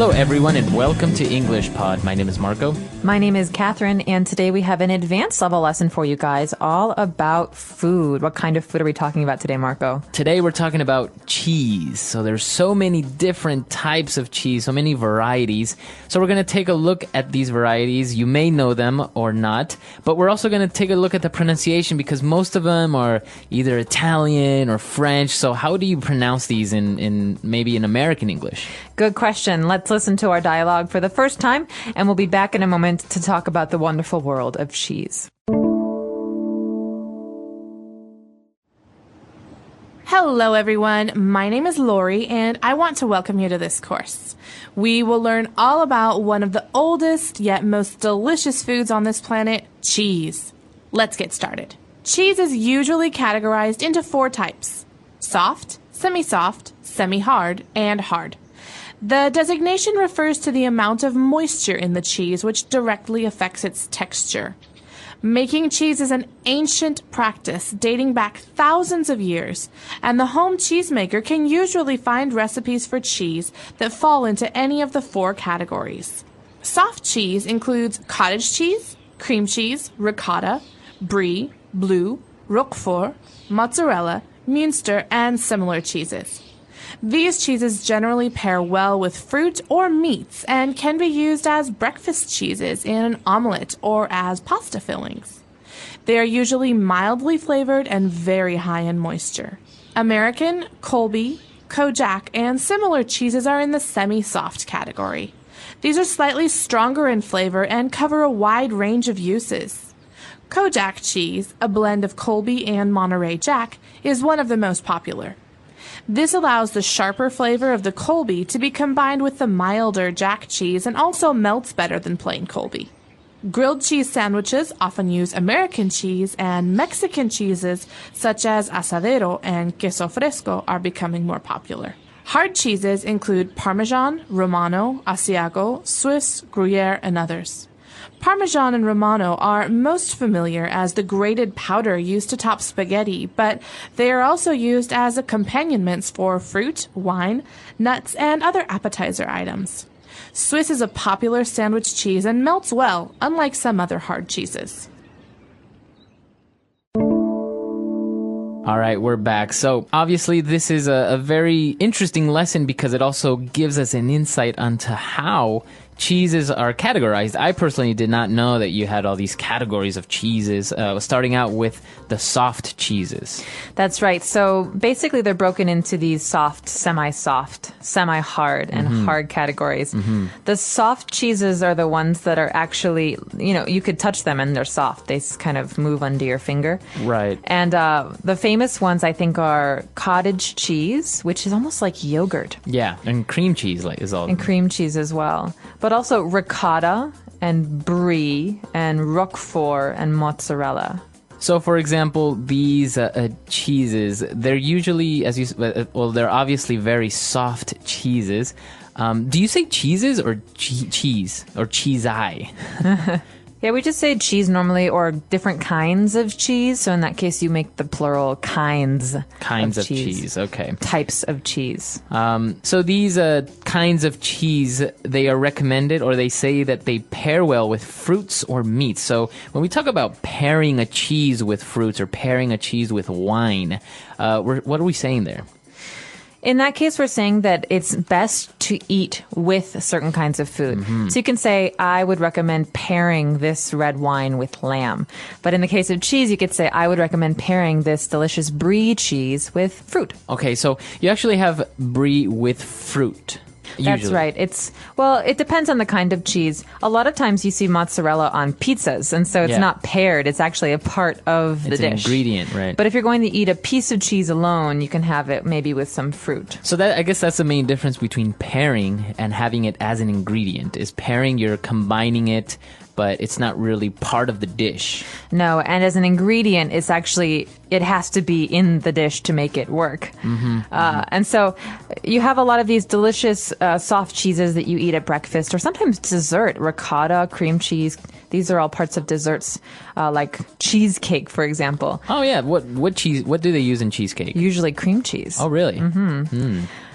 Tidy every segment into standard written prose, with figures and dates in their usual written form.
Hello, everyone, and welcome to English Pod. My name is Marco. My name is Catherine, and today we have an advanced level lesson for you guys all about food. What kind of food are we talking about today, Marco? Today we're talking about cheese. So there's so many different types of cheese, so many varieties. So we're going to take a look at these varieties. You may know them or not, but we're also going to take a look at the pronunciation because most of them are either Italian or French. So how do you pronounce these in maybe in American English? Good question. Let's listen to our dialogue for the first time, and we'll be back in a moment to talk about the wonderful world of cheese. Hello everyone, my name is Lori and I want to welcome you to this course. We will learn all about one of the oldest yet most delicious foods on this planet, cheese. Let's get started. Cheese is usually categorized into 4 types: soft, semi-soft, semi-hard, and hard. The designation refers to the amount of moisture in the cheese which directly affects its texture. Making cheese is an ancient practice dating back thousands of years, and the home cheesemaker can usually find recipes for cheese that fall into any of the 4 categories. Soft cheese includes cottage cheese, cream cheese, ricotta, brie, blue, roquefort, mozzarella, Munster, and similar cheeses. These cheeses generally pair well with fruit or meats and can be used as breakfast cheeses in an omelette or as pasta fillings. They are usually mildly flavored and very high in moisture. American, Colby, Kojak, and similar cheeses are in the semi-soft category. These are slightly stronger in flavor and cover a wide range of uses. Kojak cheese, a blend of Colby and Monterey Jack, is one of the most popular. This allows the sharper flavor of the Colby to be combined with the milder Jack cheese and also melts better than plain Colby. Grilled cheese sandwiches often use American cheese, and Mexican cheeses such as asadero and queso fresco are becoming more popular. Hard cheeses include Parmesan, Romano, Asiago, Swiss, Gruyere, and others. Parmesan and Romano are most familiar as the grated powder used to top spaghetti, but they are also used as accompaniments for fruit, wine, nuts, and other appetizer items. Swiss is a popular sandwich cheese and melts well, unlike some other hard cheeses. All right, we're back. So obviously this is a very interesting lesson because it also gives us an insight onto how cheeses are categorized. I personally did not know that you had all these categories of cheeses, starting out with the soft cheeses. That's right. So basically they're broken into these soft, semi-soft, semi-hard, and hard categories. The soft cheeses are the ones that are actually, you could touch them and they're soft. They kind of move under your finger. Right. And the famous ones, I think, are cottage cheese, which is almost like yogurt. Yeah, and cream cheese is all. And cream cheese as well. But also ricotta and brie and roquefort and mozzarella. So, for example, these cheeses, they're usually, they're obviously very soft cheeses. Do you say cheeses or cheese or cheese-eye? Yeah, we just say cheese normally, or different kinds of cheese. So in that case, you make the plural kinds of cheese. Okay. Types of cheese. So these kinds of cheese, they are recommended, or they say that they pair well with fruits or meats. So when we talk about pairing a cheese with fruits or pairing a cheese with wine, what are we saying there? In that case, we're saying that it's best to eat with certain kinds of food. So you can say, I would recommend pairing this red wine with lamb. But in the case of cheese, you could say, I would recommend pairing this delicious brie cheese with fruit. Okay, so you actually have brie with fruit. That's usually. right. It depends on the kind of cheese. A lot of times you see mozzarella on pizzas, and so it's not paired. It's actually a part of the dish. It's an ingredient, right? But if you're going to eat a piece of cheese alone, you can have it maybe with some fruit. So I guess that's the main difference between pairing and having it as an ingredient. Is pairing, you're combining it, but it's not really part of the dish. No, and as an ingredient, it has to be in the dish to make it work. And so you have a lot of these delicious soft cheeses that you eat at breakfast or sometimes dessert. Ricotta, cream cheese. These are all parts of desserts, like cheesecake, for example. Oh, yeah. What cheese? What do they use in cheesecake? Usually cream cheese. Oh, really?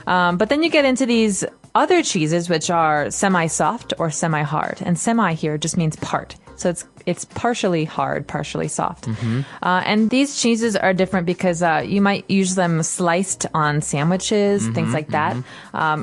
But then you get into these other cheeses, which are semi-soft or semi-hard. And semi here just means part. So it's partially hard, partially soft. And these cheeses are different because you might use them sliced on sandwiches, things like that.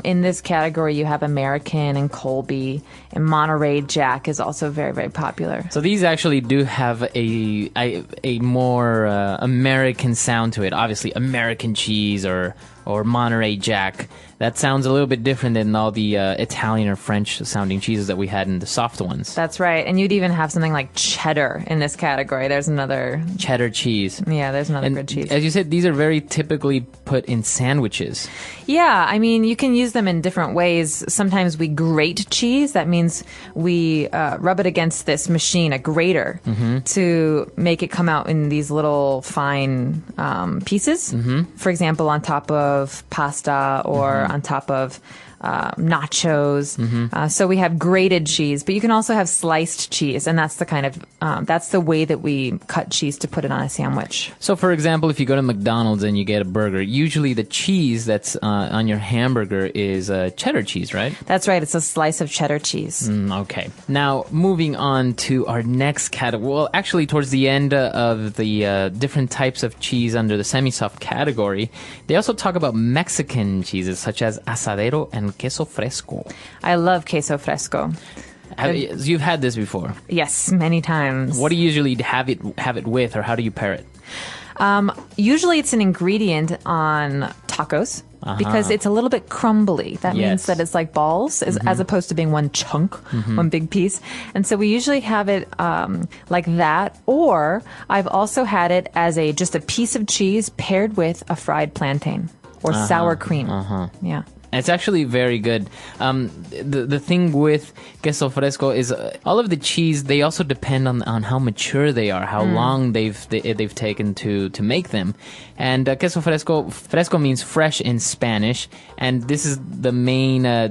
In this category, you have American and Colby, and Monterey Jack is also very, very popular. So these actually do have a more American sound to it. Obviously, American cheese or Monterey Jack. That sounds a little bit different than all the Italian or French sounding cheeses that we had in the soft ones. That's right. And you'd even have something like cheddar in this category. There's another... Cheddar cheese. Yeah, there's another good cheese. As you said, these are very typically put in sandwiches. Yeah, I mean, you can use them in different ways. Sometimes we grate cheese. That means we rub it against this machine, a grater, to make it come out in these little fine pieces. For example, on top of pasta or on top of nachos. So we have grated cheese, but you can also have sliced cheese, and that's the kind of that's the way that we cut cheese to put it on a sandwich. So, for example, if you go to McDonald's and you get a burger, usually the cheese that's on your hamburger is cheddar cheese, right? That's right. It's a slice of cheddar cheese. Okay. Now, moving on to our next category. Well, actually, towards the end of the different types of cheese under the semi-soft category, they also talk about Mexican cheeses such as asadero and queso fresco. I love queso fresco. You've had this before? Yes, many times. What do you usually have it with, or how do you pair it? Usually it's an ingredient on tacos because it's a little bit crumbly. That means that it's like balls as opposed to being one chunk, one big piece. And so we usually have it like that. Or I've also had it as just a piece of cheese paired with a fried plantain or sour cream. Yeah. It's actually very good. The thing with queso fresco is all of the cheese, they also depend on how mature they are, how long they've taken to make them. And queso fresco means fresh in Spanish, and this is the main, I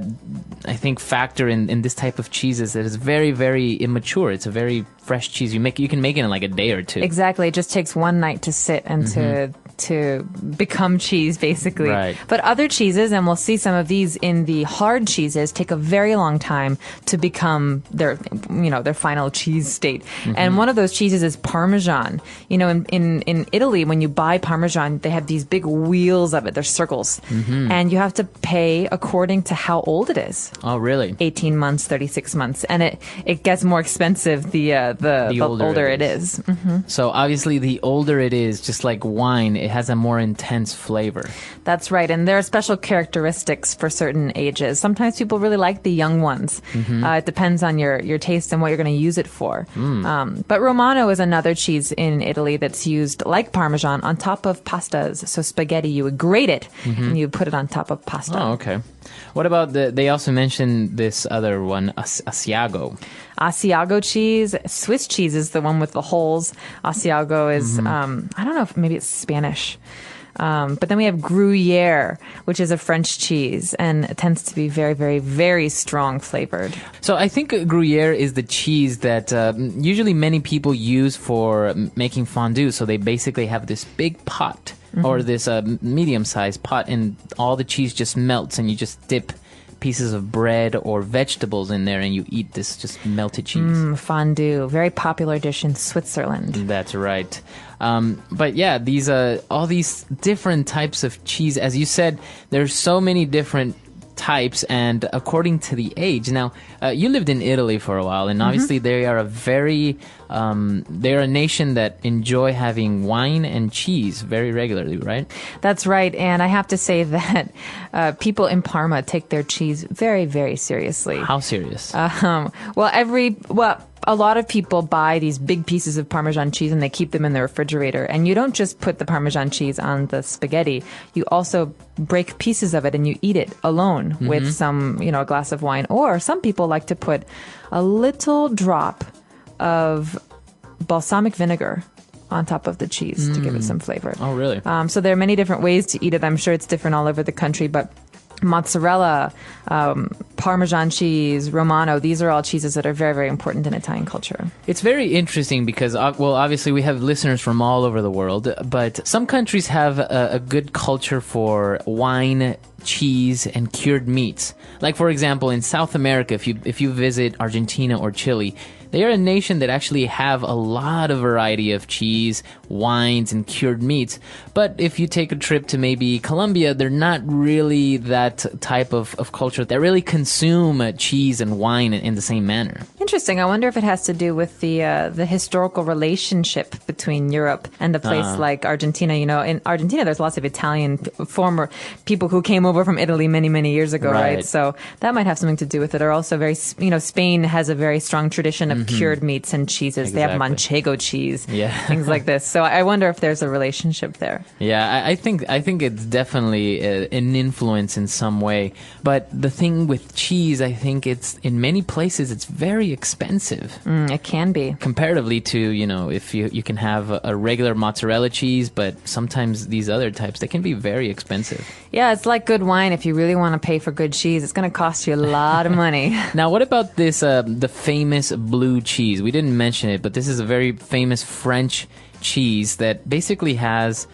think, factor in this type of cheeses that is very, very immature. It's a very fresh cheese. You can make it in like a day or two. Exactly. It just takes one night to sit and to become cheese, basically. Right. But other cheeses, and we'll see some of these in the hard cheeses, take a very long time to become their final cheese state. And one of those cheeses is Parmesan. You know, in Italy, when you buy Parmesan, they have these big wheels of it. They're circles. And you have to pay according to how old it is. Oh, really? 18 months, 36 months. And it gets more expensive the older it is. So obviously the older it is, just like wine, it has a more intense flavor. That's right. And there are special characteristics for certain ages. Sometimes people really like the young ones. It depends on your taste and what you're going to use it for. But Romano is another cheese in Italy that's used like Parmesan on top of pastas. So spaghetti, you would grate it and you put it on top of pasta. Oh, okay. What about they also mentioned this other one, Asiago. Asiago cheese. Swiss cheese is the one with the holes. Asiago is, I don't know if maybe it's Spanish. But then we have Gruyere, which is a French cheese, and it tends to be very, very, very strong flavored. So I think Gruyere is the cheese that usually many people use for making fondue. So they basically have this big pot or this medium-sized pot, and all the cheese just melts, and you just dip pieces of bread or vegetables in there, and you eat this just melted cheese. Fondue, very popular dish in Switzerland. That's right. But yeah, these all these different types of cheese, as you said, there's so many different types, and according to the age. Now, you lived in Italy for a while, and obviously they are they're a nation that enjoy having wine and cheese very regularly, right? That's right, and I have to say that people in Parma take their cheese very, very seriously. How serious? A lot of people buy these big pieces of Parmesan cheese and they keep them in the refrigerator. And you don't just put the Parmesan cheese on the spaghetti. You also break pieces of it and you eat it alone with some, a glass of wine. Or some people like to put a little drop of balsamic vinegar on top of the cheese to give it some flavor. Oh, really? So there are many different ways to eat it. I'm sure it's different all over the country, but mozzarella, Parmesan cheese, Romano, these are all cheeses that are very, very important in Italian culture. It's very interesting because, well, obviously we have listeners from all over the world, but some countries have a good culture for wine, cheese, and cured meats. Like, for example, in South America, if you visit Argentina or Chile, they are a nation that actually have a lot of variety of cheese, wines, and cured meats. But if you take a trip to maybe Colombia, they're not really that type of culture that really consume cheese and wine in the same manner. Interesting. I wonder if it has to do with the historical relationship between Europe and a place like Argentina. You know, in Argentina, there's lots of Italian former people who came over from Italy many, many years ago, right? So that might have something to do with it. Or also Spain has a very strong tradition of cured meats and cheeses. Exactly. They have manchego cheese, things like this. So I wonder if there's a relationship there. Yeah, I think it's definitely an influence in some way. But the thing with cheese, I think it's in many places it's very expensive. It can be comparatively to if you can have a regular mozzarella cheese, but sometimes these other types they can be very expensive. Yeah, it's like good wine. If you really want to pay for good cheese, it's going to cost you a lot of money. Now, what about this the famous blue cheese? We didn't mention it, but this is a very famous French cheese that basically has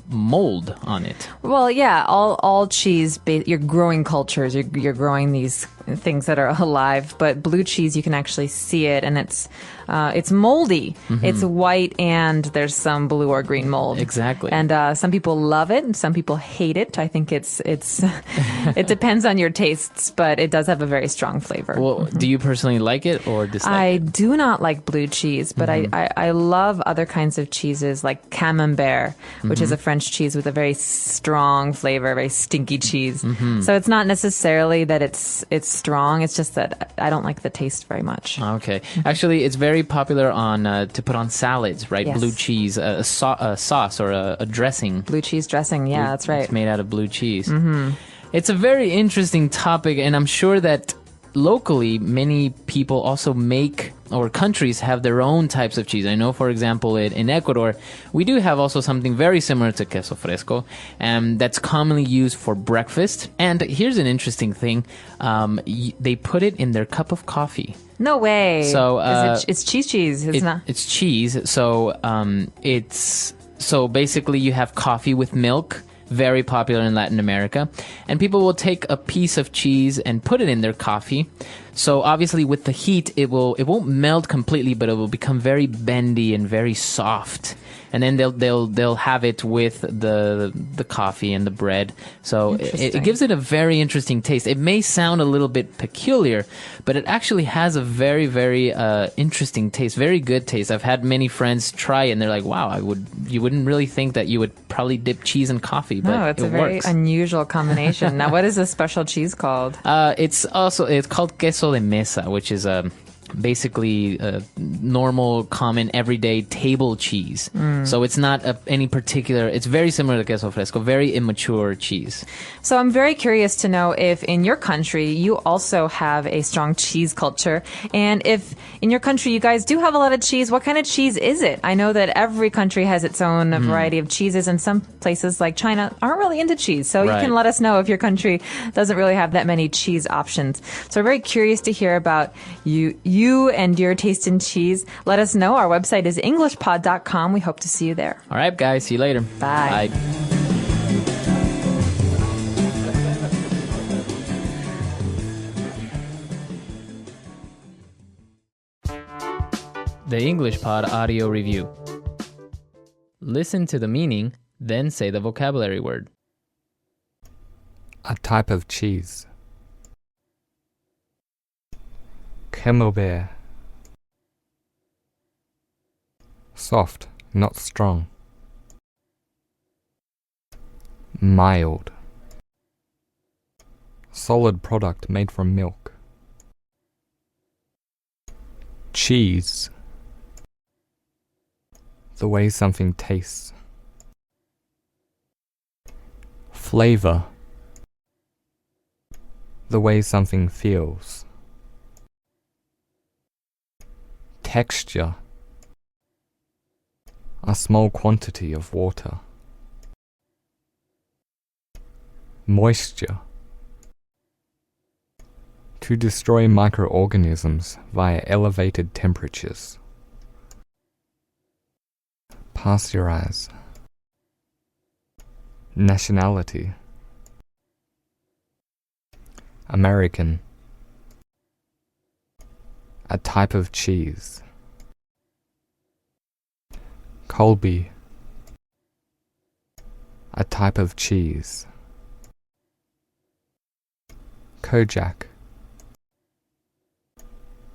mold on it. Well, yeah, all cheese, you're growing cultures, you're growing these things that are alive, but blue cheese, you can actually see it, and it's moldy. It's white, and there's some blue or green mold. Exactly. And some people love it, and some people hate it. I think it's it depends on your tastes, but it does have a very strong flavor. Well, do you personally like it or dislike I it? do not like blue cheese, but I love other kinds of cheeses like camembert, which is a French cheese with a very strong flavor, very stinky cheese. So it's not necessarily that it's strong. It's just that I don't like the taste very much. Okay. Actually, it's very popular on to put on salads, right? Yes. Blue cheese, a sauce or a dressing. Blue cheese dressing. Yeah, that's right. It's made out of blue cheese. It's a very interesting topic, and I'm sure that locally, many people also make, or countries have their own types of cheese. I know, for example, in Ecuador, we do have also something very similar to queso fresco, that's commonly used for breakfast. And here's an interesting thing. They put it in their cup of coffee. No way. So it's cheese. It's cheese. So so basically you have coffee with milk. Very popular in Latin America, and people will take a piece of cheese and put it in their coffee. So obviously with the heat, it won't melt completely, but it will become very bendy and very soft. And then they'll have it with the coffee and the bread. So it gives it a very interesting taste. It may sound a little bit peculiar, but it actually has a very, very interesting taste, very good taste. I've had many friends try it, and they're like, "Wow, you wouldn't really think that you would probably dip cheese in coffee, but it's a very unusual combination." Now, what is this special cheese called? It's called queso de mesa, which is basically normal, common, everyday table cheese. So it's not any particular. It's very similar to queso fresco, very immature cheese. So I'm very curious to know if in your country you also have a strong cheese culture, and if in your country you guys do have a lot of cheese, what kind of cheese is it? I know that every country has its own variety of cheeses, and some places like China aren't really into cheese. So you can let us know if your country doesn't really have that many cheese options. So we're very curious to hear about you and your taste in cheese. Let us know. Our website is englishpod.com. We hope to see you there. All right, guys. See you later. Bye. Bye. The English Pod Audio Review. Listen to the meaning, then say the vocabulary word. A type of cheese. Camembert. Soft, not strong. Mild. Solid product made from milk. Cheese. The way something tastes. Flavor. The way something feels. Texture. A small quantity of water. Moisture. To destroy microorganisms via elevated temperatures. Pasteurize. Nationality. American. A type of cheese. Colby. A type of cheese. Kojak.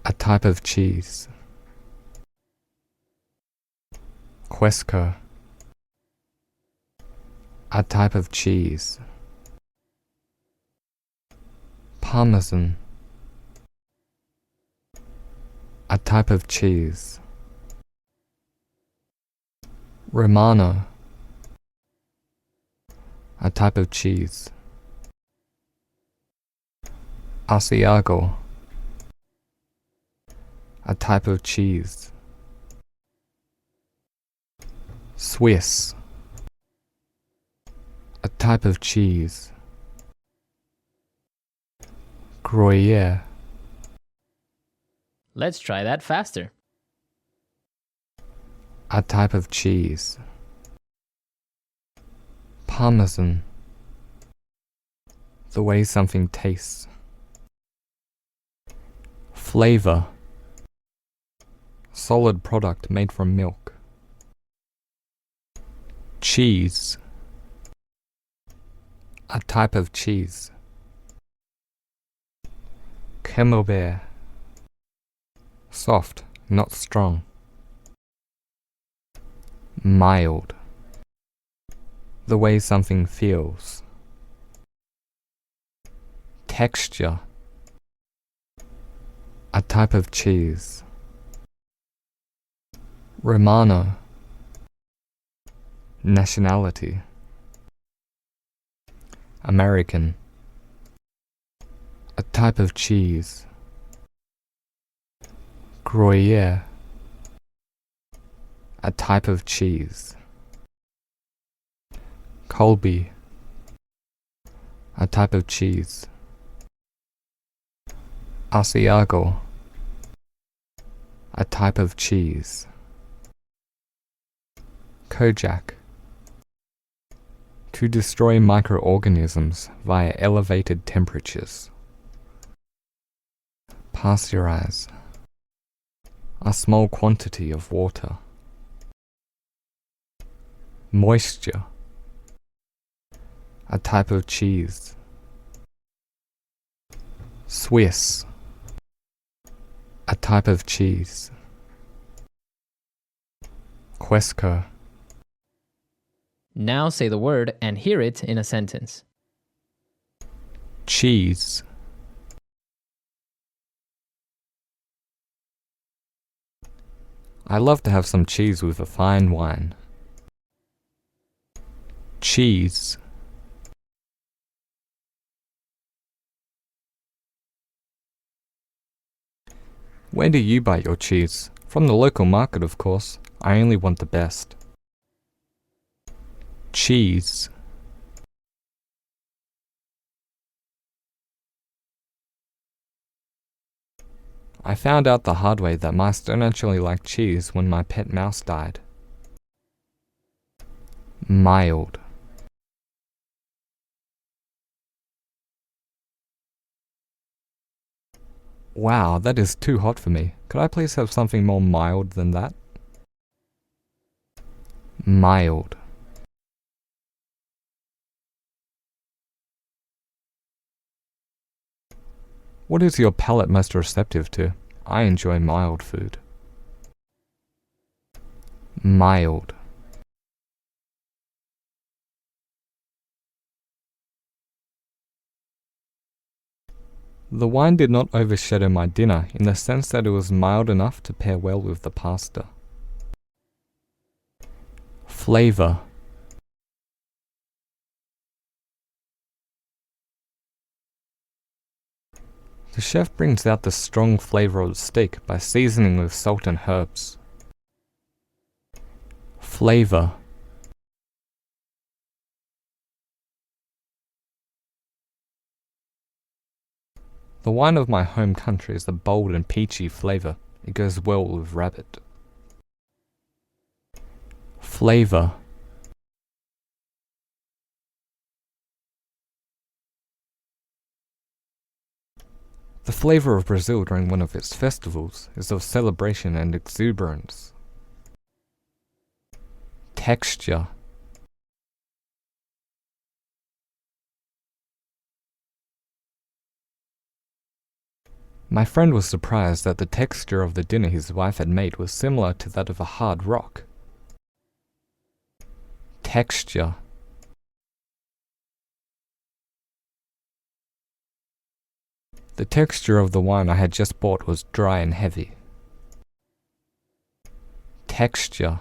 A type of cheese. Quesco. A type of cheese. Parmesan. A type of cheese. Romano. A type of cheese. Asiago. A type of cheese. Swiss. A type of cheese. Gruyere. Let's try that faster. A type of cheese. Parmesan. The way something tastes. Flavor. Solid product made from milk. Cheese. A type of cheese. Camembert. Soft, not strong. Mild. The way something feels. Texture. A type of cheese. Romano. Nationality. American. A type of cheese. Gruyere. A type of cheese. Colby. A type of cheese. Asiago. A type of cheese. Kojak. To destroy microorganisms via elevated temperatures. Pasteurize. A small quantity of water. Moisture. A type of cheese. Swiss. A type of cheese. Quesco. Now say the word and hear it in a sentence. Cheese. I love to have some cheese with a fine wine. Cheese. Where do you buy your cheese? From the local market, of course. I only want the best. Cheese. I found out the hard way that mice don't actually like cheese when my pet mouse died. Mild. Wow, that is too hot for me. Could I please have something more mild than that? Mild. What is your palate most receptive to? I enjoy mild food. Mild. The wine did not overshadow my dinner in the sense that it was mild enough to pair well with the pasta. Flavor. The chef brings out the strong flavor of the steak by seasoning with salt and herbs. Flavor. The wine of my home country is a bold and peachy flavour. It goes well with rabbit. Flavour. The flavour of Brazil during one of its festivals is of celebration and exuberance. Texture. My friend was surprised that the texture of the dinner his wife had made was similar to that of a hard rock. Texture. The texture of the wine I had just bought was dry and heavy. Texture.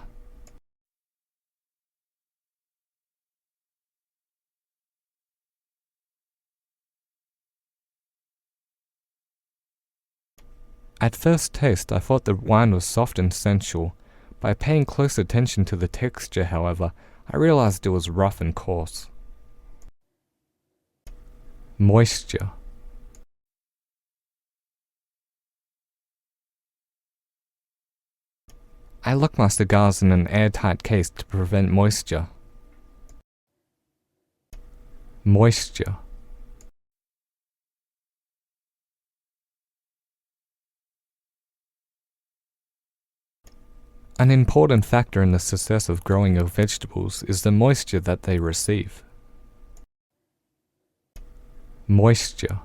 At first taste, I thought the wine was soft and sensual. By paying close attention to the texture, however, I realized it was rough and coarse. Moisture. I lock my cigars in an airtight case to prevent moisture. Moisture. An important factor in the success of growing your vegetables is the moisture that they receive. Moisture.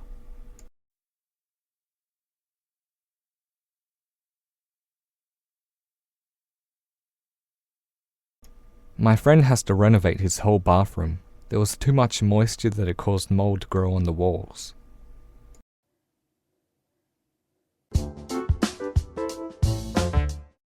My friend has to renovate his whole bathroom. There was too much moisture that it caused mold to grow on the walls.